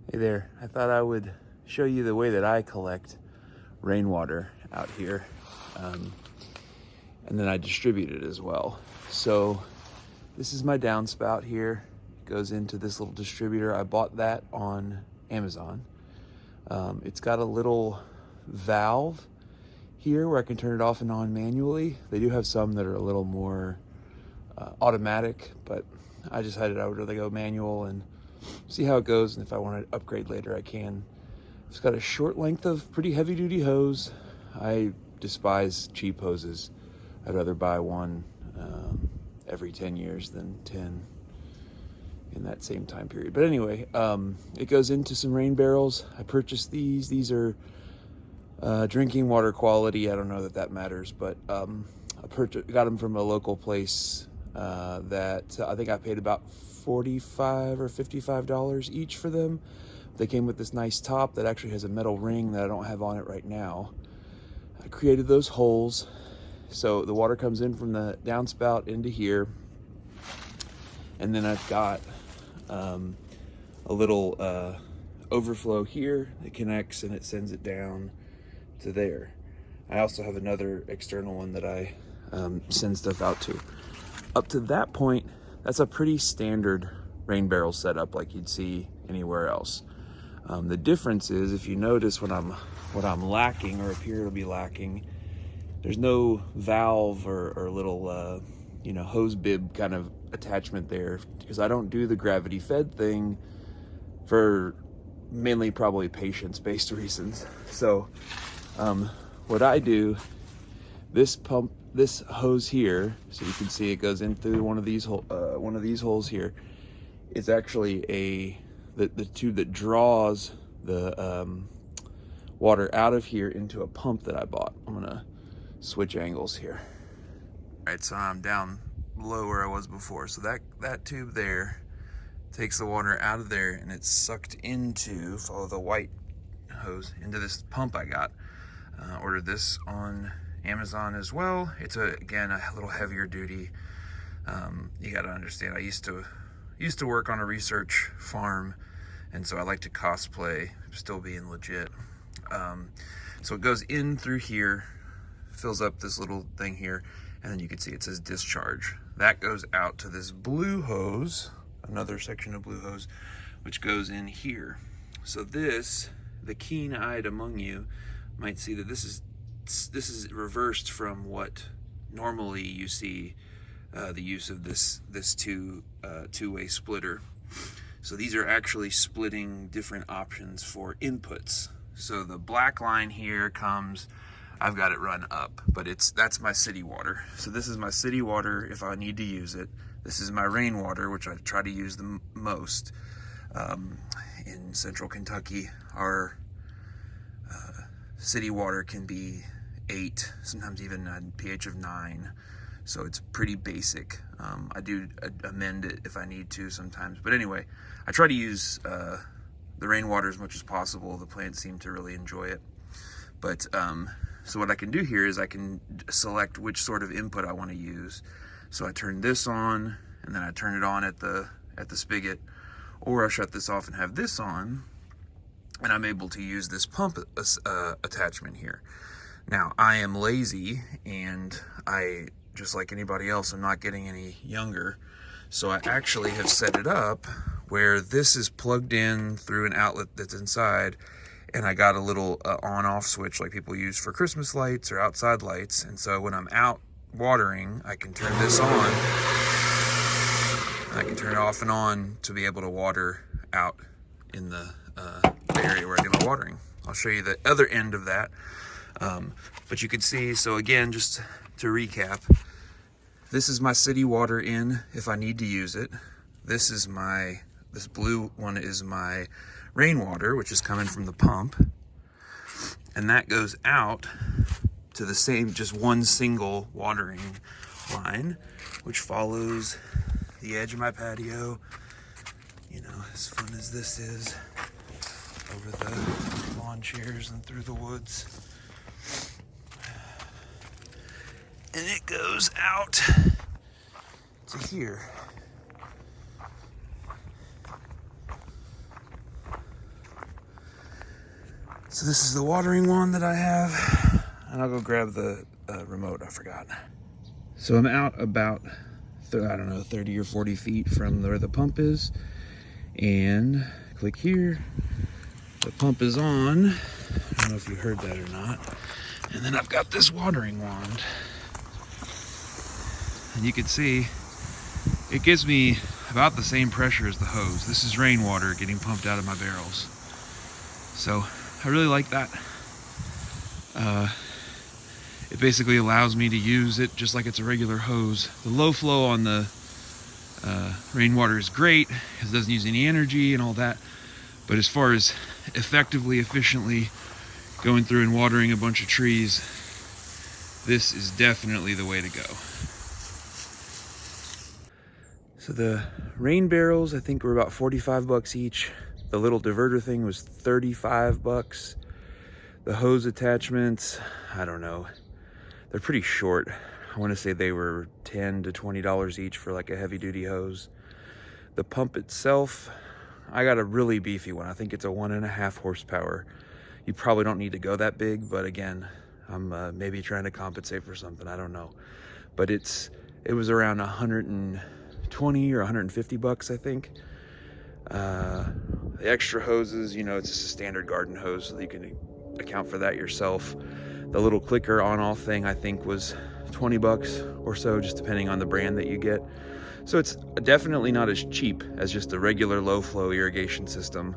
Hey there, I thought I would show you the way that I collect rainwater out here, and then I distribute it as well. So this is my downspout here. It goes into this little distributor. I bought that on Amazon. It's got a little valve here where I can turn it off and on manually. They do have some that are a little more automatic, but I decided I would rather go manual and see how it goes, and if I want to upgrade later, I can. It's got a short length of pretty heavy duty hose. I despise cheap hoses. I'd rather buy one every 10 years than 10 in that same time period. But anyway, it goes into some rain barrels. I purchased these. These are drinking water quality. I don't know that matters, but I got them from a local place that I think I paid about $45 or $55 each for them. They came with this nice top that actually has a metal ring that I don't have on it right now. I created those holes so the water comes in from the downspout into here, and then I've got a little overflow here that connects and it sends it down to there. I also have another external one that I send stuff out to. Up to that point, that's a pretty standard rain barrel setup like you'd see anywhere else. The difference is, if you notice what I'm lacking, or appear to be lacking, there's no valve or little hose bib kind of attachment there, because I don't do the gravity fed thing for mainly probably patience-based reasons. So what I do, this hose here, so you can see it goes in through one of these holes here. It's actually the tube that draws the water out of here into a pump that I bought. I'm gonna switch angles here. All right, so I'm down below where I was before. So that tube there takes the water out of there, and it's sucked into, follow the white hose, into this pump I got. Ordered this on Amazon as well. It's again a little heavier duty. You got to understand, I used to work on a research farm, and so I like to cosplay still being legit. So it goes in through here, fills up this little thing here, and then you can see it says discharge. That goes out to this blue hose, another section of blue hose, which goes in here. So this, the keen-eyed among you might see that this is reversed from what normally you see the use of this two-way splitter. So these are actually splitting different options for inputs. So the black line here comes, I've got it run up, but that's my city water. So this is my city water if I need to use it. This is my rainwater, which I try to use the most. In central Kentucky, our city water can be 8, sometimes even a pH of 9. So it's pretty basic. I do amend it if I need to sometimes. But anyway, I try to use the rainwater as much as possible. The plants seem to really enjoy it. But so what I can do here is I can select which sort of input I want to use. So I turn this on, and then I turn it on at the spigot, or I shut this off and have this on, and I'm able to use this pump attachment here. Now, I am lazy, and I, just like anybody else, I'm not getting any younger. So I actually have set it up where this is plugged in through an outlet that's inside, and I got a little on-off switch like people use for Christmas lights or outside lights. And so when I'm out watering, I can turn this on, and I can turn it off and on to be able to water out in the area where I do my watering. I'll show you the other end of that. But you can see, so again, just to recap, this is my city water in if I need to use it. This blue one is my rainwater, which is coming from the pump. And that goes out to the same, just one single watering line, which follows the edge of my patio. You know, as fun as this is, over the lawn chairs and through the woods. And it goes out to here. So this is the watering wand that I have, and I'll go grab the remote, I forgot. So I'm out about, I don't know, 30 or 40 feet from where the pump is, and click here, the pump is on. I don't know if you heard that or not. And then I've got this watering wand, and you can see it gives me about the same pressure as the hose. This is rainwater getting pumped out of my barrels. So I really like that. It basically allows me to use it just like it's a regular hose. The low flow on the rainwater is great because it doesn't use any energy and all that. But as far as effectively, efficiently going through and watering a bunch of trees, this is definitely the way to go. So the rain barrels, I think, were about 45 bucks each. The little diverter thing was 35 bucks. The hose attachments, I don't know. They're pretty short. I want to say they were $10 to $20 each for like a heavy duty hose. The pump itself, I got a really beefy one. I think it's a 1.5 horsepower. You probably don't need to go that big, but again, I'm maybe trying to compensate for something, I don't know. But it was around 120 or 150 bucks, I think. The extra hoses, you know, it's just a standard garden hose, so you can account for that yourself. The little clicker on-off thing, I think, was 20 bucks or so, just depending on the brand that you get. So it's definitely not as cheap as just a regular low-flow irrigation system,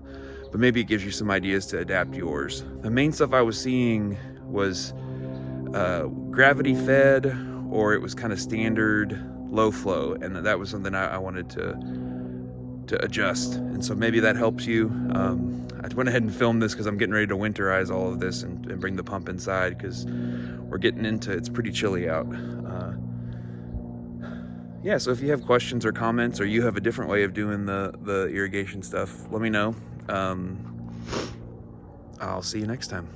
but maybe it gives you some ideas to adapt yours. The main stuff I was seeing was gravity fed, or it was kind of standard low flow, and that was something I wanted to adjust. And so maybe that helps you. I went ahead and filmed this because I'm getting ready to winterize all of this and bring the pump inside, because we're getting into, it's pretty chilly out. Yeah, so if you have questions or comments, or you have a different way of doing the irrigation stuff, let me know. I'll see you next time.